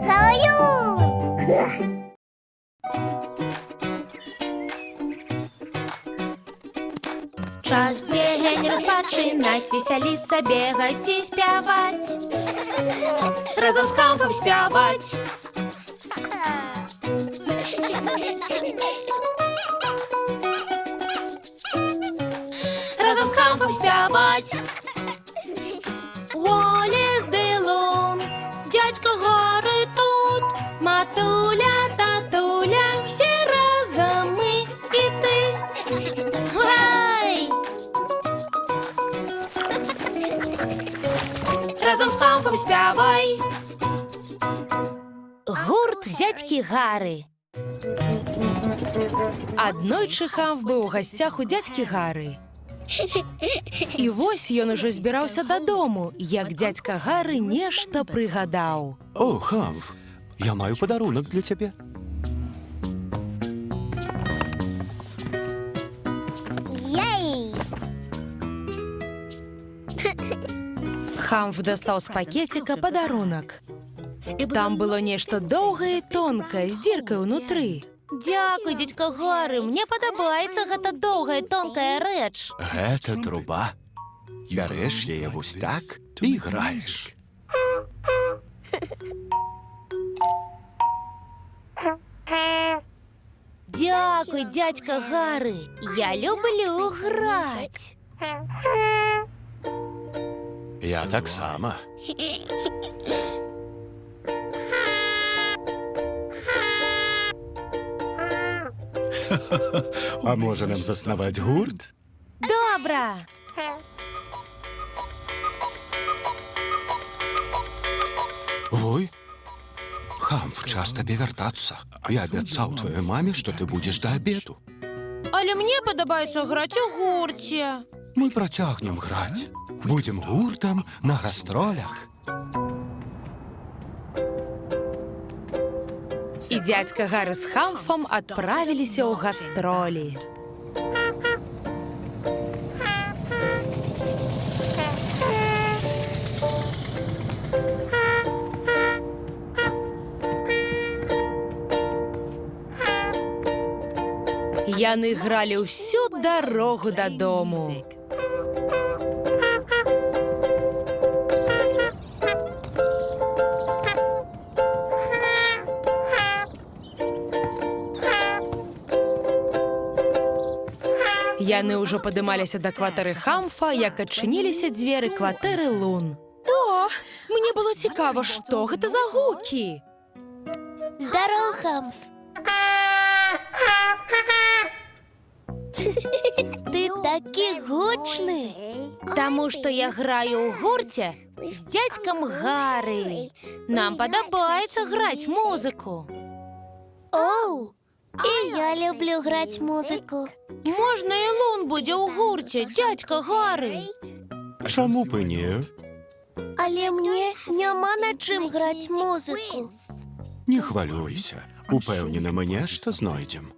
Калюн! Час дзень распачынаць, весяліцца, бегаць і спяваць. Разам з хамфам спяваць. Разам з хамфам спяваць. Уоллес ды Лун, дядька Гары тут, матуля, татуля, все разом мы і ты. Гай! Разом з хамфам спявай. Гурт дядькі Гары. Аднойчы хамф быў у гасцях у дзядзькі Гары. І вось ён ужо збіраўся дадому, як дзядзька Гары нешта прыгадаў. О, хамф, я маю падарунак для цябе. Ей! Хамф дастаў з пакеціка падарунак. Там было нешта доўгае і тонкае, з дзіркай унутры. Дзякуй, дзядзька Гары, мне падабаецца гэта доўгая тонкая рэч. Гэта труба. Бярэш яе вось так і граеш. Дзякуй, дзядзька Гары, я люблю граць. Я таксама. А можа нам заснаваць гурт? Добра. Ой, хамф, час табе вяртацца. Я абяцаў тваёй маме, што ты будзеш да абеду. Але мне падабаецца граць у гурце. Мы працягнем граць. Будзем гуртам на гастролях. І дзядзька Гары з хамфам адправіліся ў гастролі. Яны гралі ўсю дарогу дадому. Яны ўжо падымаліся да кватэры хамфа, як адчыніліся дзверы кватэры Лун. О, мне было цікава, што гэта за гукі. Здароў, хамф. Ты такі гучны. Таму што я граю ў гурце з дзядзькам Гары. Нам падабаецца граць музыку. Оу! І я люблю граць музыку. Можна і Лун будзе ў гурце, дзядзька Гары. Чаму б і не? Але мне няма на чым граць музыку. Не хвалюйся. Упэўнены, мы нешта знойдзем.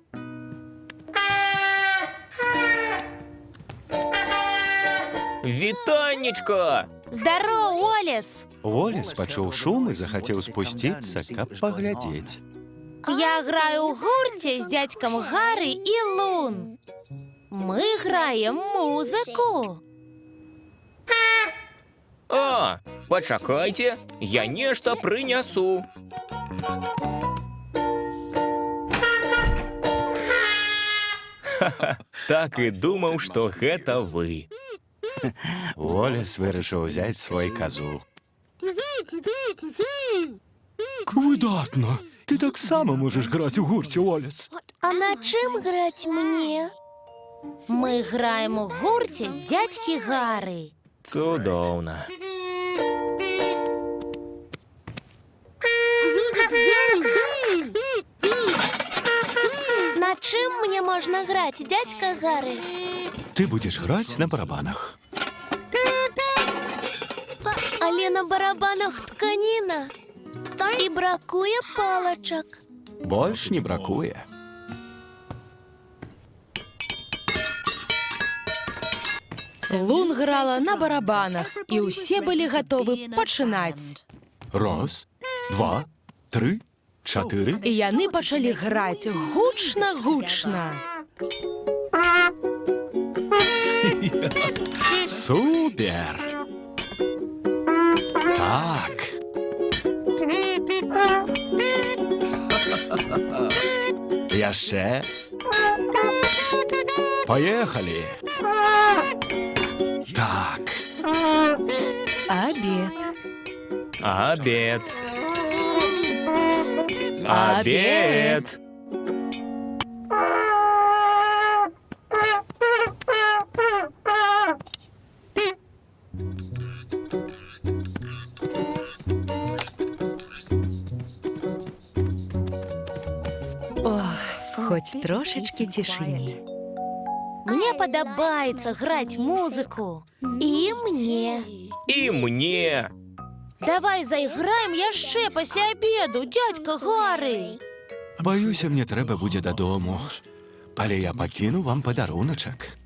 Вітаннечка! Здароў, Уоллес! Уоллес пачуў шум і захацеў спусціцца, каб паглядзець. Я граю ў гурце з дзядзькам Гары і Лун. Мы граем музыку. А, пачакайце, я нешта прынясу. Ха-ха, так і думаў, што гэта вы. Уоллес вырашыў узяць свой казу. Выдатна! Ты таксама можаш граць у гурце, Уоллес. А на чым граць мне? Мы граем у гурце дзядзькі Гары. Цудоўна. На чым мне можна граць, дзядзька Гары? Ты будзеш граць на барабанах. Але на барабанах тканіна. І бракуе палачак. Больш не бракуе. Лун грала на барабанах, і ўсе былі гатовы пачынаць. Раз, два, три, чотири. І яны пачалі граць гучна-гучна. Супер! Так. Яшчэ. Поехали. Так. Абед. Обед. Обед. Обед. Ох, хоць трошечки цішыні. Мне падабаецца граць музыку. І мне. І мне. Давай зайграем яшчэ пасля абеду, дядька Гары. Баюся, мне трэба будзе дадому. Але я пакіну вам падаруначак.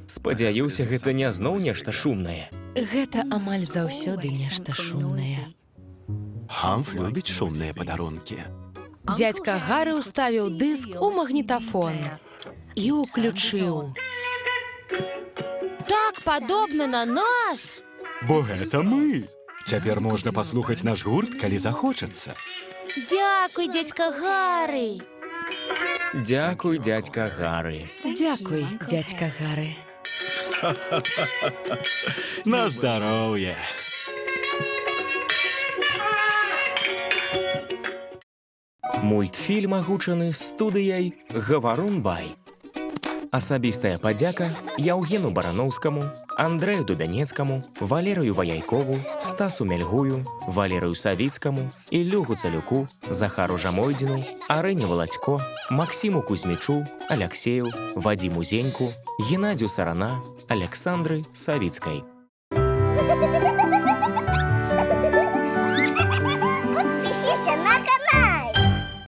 Спадзяюся, гэта не зноў нешта шумнае. Гэта амаль заўсёды нешта шумнае. Хамф любіць шумныя падарункі. Дядька Гары ўставіў дыск у магнітафон і ўключыў. Так падобна на нас. Бо гэта мы. Цяпер можна паслухаць наш гурт, калі захочацца. Дзякуй, дядька Гары. Дзякуй, дядька Гары. Дзякуй, дядька Гары. На здароўе. Мультфільм агучаны студыяй «Гаварун Бай». Асабістая падзяка Яўгену Бараноўскаму, Андрэю Дубянецкаму, Валерыю Ваяйкову, Стасу Мельгую, Валерыю Савіцкаму, Іллю Гуцалюку, Захару Жамойдзіну, Арэне Валацько, Максіму Кузьмічу, Аляксею, Вадзіму Зеньку, Геннадзю Сарана, Александры Савіцкай. Підпишіться на канал.